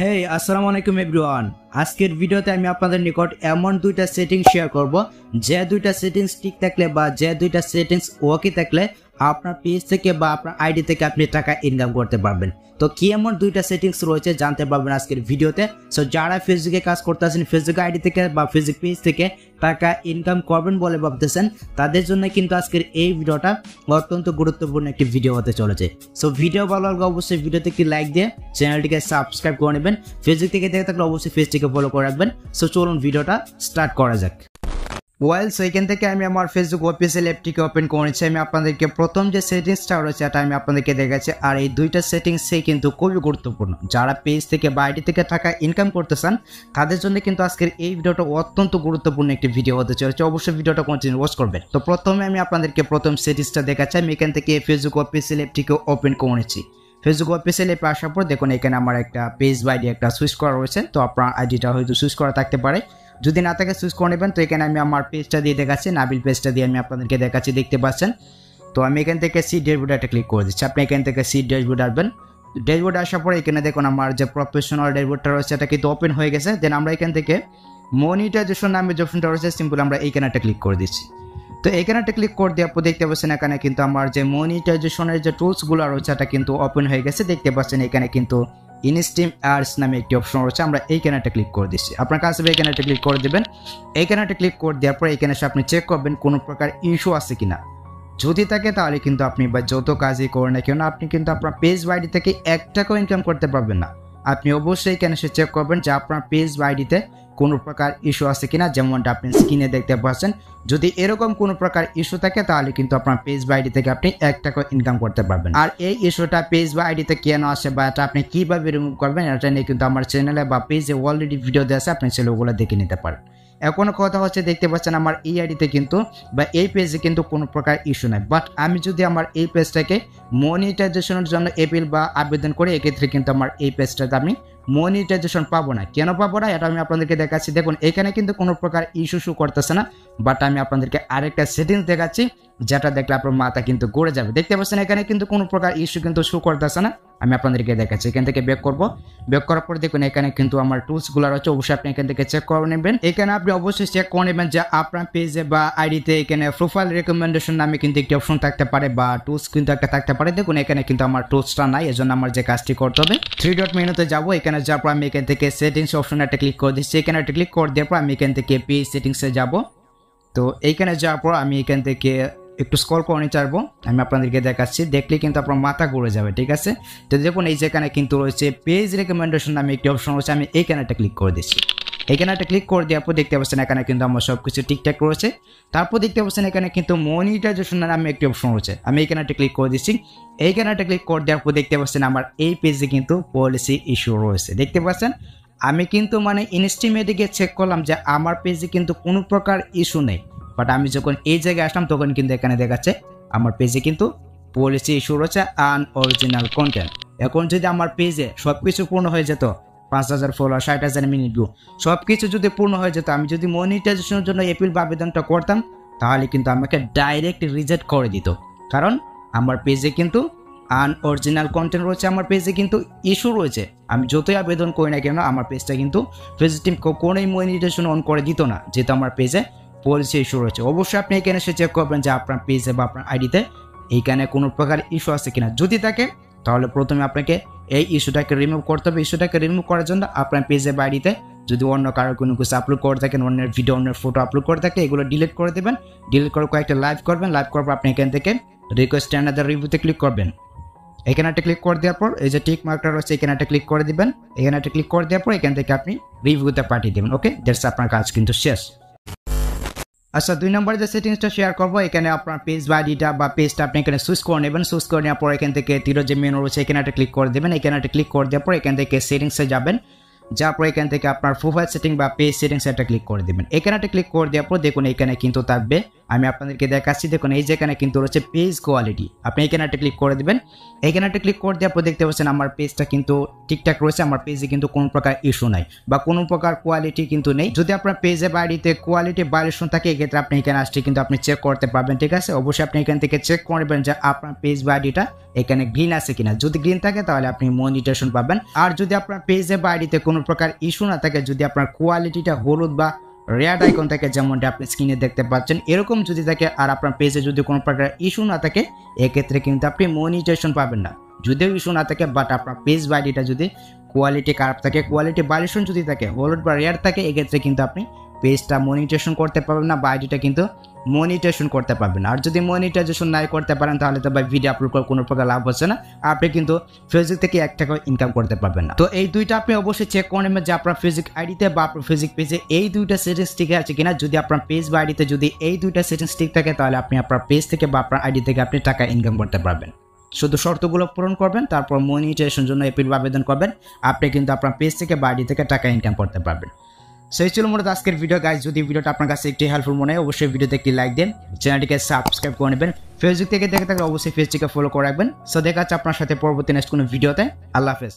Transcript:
হেই আসসালামু আলাইকুম এভরিওয়ান। আজকের ভিডিওতে আমি আপনাদের নিকট এমন দুইটা সেটিংস শেয়ার করব যে দুইটা সেটিংস ঠিক থাকলে বা যে দুইটা সেটিংস ওকে থাকলে আপনার পেজ থেকে বা আপনার আইডি থেকে আপনি টাকা ইনকাম করতে পারবেন। তো কি এমন দুইটা সেটিংস রয়েছে জানতে পারবেন আজকের ভিডিওতে। সো যারা ফেসবুকে কাজ করতেছেন, ফেসবুক আইডি থেকে বা ফেসবুক পেজ থেকে টাকা ইনকাম করবেন বলে ভাবতেছেন, তাদের জন্য কিন্তু আজকের এই ভিডিওটা অত্যন্ত গুরুত্বপূর্ণ একটি ভিডিও হতে চলেছে। সো ভিডিও ভালো লাগলে অবশ্যই ভিডিওতে একটি লাইক দিয়ে চ্যানেলটিকে সাবস্ক্রাইব করে নেবেন। ফেসবুক থেকে দেখে থাকলে অবশ্যই পেজটিকে ফলো করে রাখবেন। সো চলুন ভিডিওটা স্টার্ট করা যাক। সো এখান থেকে আমি আমার ফেসবুক অফিসিয়াল অ্যাপটিকে ওপেন করেছি। আমি আপনাদেরকে প্রথম যে সেটিংসটা রয়েছে এটা আমি আপনাদেরকে দেখাচ্ছি। আর এই দুইটা সেটিংসই কিন্তু খুবই গুরুত্বপূর্ণ। যারা পেজ থেকে বা আইডি থেকে টাকা ইনকাম করতে চান তাদের জন্য কিন্তু আজকের এই ভিডিওটা অত্যন্ত গুরুত্বপূর্ণ একটি ভিডিও হতে চলেছে। অবশ্যই ভিডিওটা কন্টিনিউ ওয়াচ করবেন। তো প্রথমে আমি আপনাদেরকে প্রথম সেটিংসটা দেখাচ্ছি। আমি এখান থেকে ফেসবুক অফিসিয়াল অ্যাপটিকে ওপেন করেছি। ফেসবুক অফিসিয়াল অ্যাপে আসার পর দেখুন এখানে আমার একটা পেজ বা আইডি একটা সুইচ করা রয়েছে। তো আপনার আইডিটা হয়তো সুইচ করা থাকতে পারে, যদি না থাকে সুইচ করে নেবেন। তো এখানে আমি আমার পেজটা দিয়ে দেখাচ্ছি, নাবিল পেজটা দিয়ে আমি আপনাদেরকে দেখাচ্ছি, দেখতে পাচ্ছেন। তো আমি এখান থেকে সি ড্যাশবোর্ডে একটা ক্লিক করে দিচ্ছি। আপনি এখান থেকে সি ড্যাশবোর্ড আসবেন। ড্যাশবোর্ডে আসার পর এখানে দেখুন আমার যে প্রফেশনাল ড্যাশবোর্ডটা রয়েছে এটা কিন্তু ওপেন হয়ে গেছে। দেন আমরা এখান থেকে মনিটাইজেশন নামে যে অপশনটা রয়েছে সিম্পল আমরা এইখানে একটা ক্লিক করে দিচ্ছি। তো এখানে একটা ক্লিক করে দেওয়ার পর দেখতে পাচ্ছেন এখানে কিন্তু আমার যে মনিটাইজেশনের যে টুলসগুলো রয়েছে এটা কিন্তু ওপেন হয়ে গেছে। দেখতে পাচ্ছেন এখানে কিন্তু ইনস্ট্রিম অ্যাডস নামে একটি অপশন রয়েছে। আমরা এইখানে একটা ক্লিক করে দিচ্ছি। আপনার কাছে এখানে একটা ক্লিক করে দেবেন। এইখানে একটা ক্লিক করে দেওয়ার পর এখানে এসে আপনি চেক করবেন কোনো প্রকার ইস্যু আছে কিনা। যদি থাকে তাহলে কিন্তু আপনি বা যত কাজই করেন না কেন আপনি কিন্তু আপনার পেজ আইডি থেকে 1 টাকাও ইনকাম করতে পারবেন না। আপনি অবশ্যই এখানে এসে চেক করবেন যে আপনার পেজ আইডিতে কোনো প্রকার ইস্যু আছে কিনা, যেমনটা আপনি স্ক্রিনে দেখতে পাচ্ছেন। যদি এরকম কোনো প্রকার ইস্যু থাকে তাহলে কিন্তু আপনার পেজ বা আইডি থেকে আপনি 1 টাকা ইনকাম করতে পারবেন। আর এই ইস্যুটা পেজ বা আইডিতে কেন আসে বা এটা আপনি কিভাবে রিমুভ করবেন এটা নিয়ে কিন্তু আমার চ্যানেলে বা পেজে অলরেডি ভিডিও দেওয়া আছে, আপনি সেগুলো দেখে নিতে পারেন। এখন কথা হচ্ছে দেখতে পাচ্ছেন আমার এই আইডিতে কিন্তু বা এই পেজে কিন্তু কোনো প্রকার ইস্যু নাই। বাট আমি যদি আমার এই পেজটাকে মনিটাইজেশনের জন্য অ্যাপিল বা আবেদন করি এক্ষেত্রে কিন্তু আমার এই পেজটাতে আমি মনিটাইজেশন পাবো না। কেন পাবো না এটা আমি আপনাদেরকে দেখাচ্ছি। দেখুন এখানে কিন্তু কোনো প্রকার ইস্যু শো করতেছে না, বাট আমি আপনাদেরকে আরেকটা সেটিংস দেখাচ্ছি যেটা দেখলে আপনার মাথা কিন্তু ঘুরে যাবে। দেখতে পাচ্ছেন এখানে কিন্তু কোনো প্রকার ইস্যু কিন্তু শো করতেছে না। আমি আপনাদেরকে দেখাচ্ছি। এখান থেকে ব্যাক করবো। ব্যাক করার পর দেখুন এখানে কিন্তু আমার টুলসগুলো রয়েছে, অবশ্যই আপনি এখান থেকে চেক করে নেবেন। এখানে আপনি অবশ্যই চেক করে নেবেন যে আপনার পেজে বা আইডিতে এখানে প্রোফাইল রেকমেন্ডেশন নামে কিন্তু একটি অপশন থাকতে পারে বা টুলস কিন্তু একটা থাকতে পারে। দেখুন এখানে কিন্তু আমার টুলসটা নাই, এজন্য আমার যে কাজটি করতে হবে 3 ডট মেনুতে যাবো। এখানে যাওয়ার পর আমি এখান থেকে সেটিংস অপশনে একটা ক্লিক করে দিচ্ছি। এখানে একটা ক্লিক করে দেওয়ার পর আমি এখান থেকে পেজ সেটিংসে যাব। তো এইখানে যাওয়ার পর আমি এখান থেকে একটু স্ক্রল করে নিতে পারবো। আমি আপনাদেরকে দেখাচ্ছি, দেখলে কিন্তু আপনার মাথা ঘুরে যাবে, ঠিক আছে। তো দেখুন এই যেখানে কিন্তু রয়েছে পেজ রেকমেন্ডেশন নামে একটি অপশন রয়েছে। আমি এইখানে একটা ক্লিক করে দিচ্ছি। এখানে একটা ক্লিক করে দেওয়ার পর দেখতে পাচ্ছেন এখানে কিন্তু আমার সব কিছু ঠিকঠাক রয়েছে। তারপর দেখতে পাচ্ছেন এখানে কিন্তু মনিটাইজেশন নামে একটি অপশন রয়েছে। আমি এখানে একটা ক্লিক করে দিচ্ছি। এইখানে একটা ক্লিক করে দেওয়ার পর দেখতে পাচ্ছেন আমার এই পেজে কিন্তু পলিসি ইস্যু রয়েছে। দেখতে পাচ্ছেন আমি কিন্তু ইনস্টিমেটে গিয়ে চেক করলাম যে আমার পেজে কিন্তু কোনো প্রকার ইস্যু নেই। বাট আমি যখন এই জায়গায় আসলাম তখন কিন্তু এখানে দেখাচ্ছে আমার পেজে কিন্তু পলিসি ইস্যু রয়েছে আনঅরিজিনাল কন্টেন্ট। এখন যদি আমার পেজে সব কিছু পূর্ণ হয়ে যেত, 5000 ফলোয়ার, 60,000 মিনিট ভিউ, সব কিছু যদি পূর্ণ হয়ে যেত, আমি যদি মনিটাইজেশনের জন্য অ্যাপিল বা আবেদনটা করতাম তাহলে কিন্তু আমাকে ডাইরেক্ট রিজেক্ট করে দিত। কারণ আমার পেজে কিন্তু আনঅরিজিনাল কন্টেন্ট রয়েছে, আমার পেজে কিন্তু ইস্যু রয়েছে। আমি যতই আবেদন করি না কেন আমার পেজটা কিন্তু ফেসবুক টিম কোনোই মনিটাইজেশন অন করে দিত না, যেহেতু আমার পেজে পলিসি ইস্যু রয়েছে। অবশ্যই আপনি এখানে এসে চেক করবেন যে আপনার পেজে বা আপনার আইডিতে এইখানে কোনো প্রকার ইস্যু আছে কিনা। যদি থাকে তাহলে প্রথমে আপনাকে এই ইস্যুটাকে রিমুভ করতে হবে। ইস্যুটাকে রিমুভ করার জন্য আপনার পেজে বা আইডিতে যদি অন্য কারো কোনো কিছু আপলোড করে থাকেন, অন্যের ভিডিও অন্যের ফটো আপলোড করে থাকে, এগুলো ডিলিট করে দেবেন। ডিলিট করে কয়েকটা লাইভ করবেন। লাইভ করার পর আপনি এখান থেকে রিকোয়েস্ট অ্যানাদার রিভিউতে ক্লিক করবেন। এখানে একটা ক্লিক করে দেওয়ার পর এই যে টিক মার্কটা রয়েছে এখানে একটা ক্লিক করে দিবেন। এখানে একটা ক্লিক করে দেওয়ার পর এখান থেকে আপনি রিভিউতে পাঠিয়ে দেবেন। ওকে, দ্যাটস আপনার কাজ কিন্তু শেষ। আচ্ছা, 2 নম্বরে যে সেটিংসটা শেয়ার করবো, এখানে আপনার পেজ বা আইডিটা বা পেজটা আপনি এখানে সুইচ করে নেবেন। সুইচ করে নেওয়ার পর এখান থেকে তীর যে মেনু রয়েছে এখানে একটা ক্লিক করে দেবেন। এখানে একটা ক্লিক করে দেওয়ার পর এখান থেকে সেটিংসে যাবেন। যার পর এখান থেকে আপনার প্রোফাইল সেটিং বা পেজ সেটিংস এটা ক্লিক করে দিবেন। এখানে ক্লিক করে দেওয়ার পর দেখুন এখানে কিন্তু থাকবে, আমি আপনাদেরকে দেখাচ্ছি, দেখুন এই যেখানে কিন্তু রয়েছে পেজ কোয়ালিটি, আপনি এখানে ক্লিক করে দিবেন। এখানে ক্লিক করে দেওয়ার পর দেখতে পাচ্ছেন আমার পেজটা কিন্তু ঠিকঠাক রয়েছে, আমার পেজে কিন্তু কোনো প্রকার ইস্যু নাই বা কোনো প্রকার কোয়ালিটি কিন্তু নেই। যদি আপনার পেজে বাড়িতে কোয়ালিটি ভায়োলেশন থাকে এক্ষেত্রে আপনি এখানে আসলে কিন্তু আপনি চেক করতে পারবেন, ঠিক আছে। অবশ্যই আপনি এখান থেকে চেক করবেন যে আপনার পেজ বা আইডিটা এখানে গ্রিন আছে কিনা, যদি গ্রিন থাকে তাহলে আপনি মনিটাইজেশন পাবেন। আর যদি আপনার পেজে বা আইডিতে কোনো প্রকার ইস্যু না থাকে, যদি আপনার কোয়ালিটিটা হলুদ বা রেড আইকন থাকে যেমনটা আপনি স্ক্রিনে দেখতে পাচ্ছেন এরকম যদি থাকে, আর আপনার পেজে যদি কোনো প্রকার ইস্যু না থাকে এক্ষেত্রে কিন্তু আপনি মনিটাইজেশন পাবেন না। যদিও ইস্যু না থাকে বাট আপনার পেজ বা আইডিটা যদি কোয়ালিটি খারাপ থাকে, কোয়ালিটি ভায়োলেশন যদি থাকে, হলুদ বা রেড থাকে, এক্ষেত্রে কিন্তু আপনি পেজটা মনিটাইজেশন করতে পারবেন না বা আইডিটা কিন্তু মনিটাইজেশন করতে পারবেন। আর যদি মনিটাইজেশন নাই করতে পারেন তাহলে তো ভাই ভিডিও আপলোড করে কোনো প্রকার লাভ হচ্ছে না, আপনি কিন্তু ফেসবুক থেকে 1 টাকা ইনকাম করতে পারবেন না। তো এই দুইটা আপনি অবশ্যই চেক করে নেবেন যে আপনার ফেসবুক আইডিতে বা আপনার ফেসবুক পেজে এই দুইটা সেটিংস ঠিক আছে কিনা। যদি আপনার পেজ বা আইডিতে যদি এই দুইটা সেটিংস ঠিক থাকে তাহলে আপনি আপনার পেজ থেকে বা আপনার আইডি থেকে আপনি টাকা ইনকাম করতে পারবেন। শুধু শর্তগুলো পূরণ করবেন, তারপর মনিটাইজেশনের জন্য অ্যাপিল আবেদন করবেন, আপনি কিন্তু আপনার পেজ থেকে বা আইডি থেকে টাকা ইনকাম করতে পারবেন। সেই ছিল মূলত আজকের ভিডিও গাইজ। যদি ভিডিওটা আপনার কাছে একটি হেল্পফুল মনে হয় অবশ্যই ভিডিওতে একটি লাইক দেন, চ্যানেলটিকে সাবস্ক্রাইব করে নেবেন। ফেসবুক থেকে দেখে থাকলে অবশ্যই পেজটিকে ফলো করে রাখবেন। সো দেখা যাচ্ছে আপনার সাথে পরবর্তী নেক্সট কোনো ভিডিওতে। আল্লাহ হাফেজ।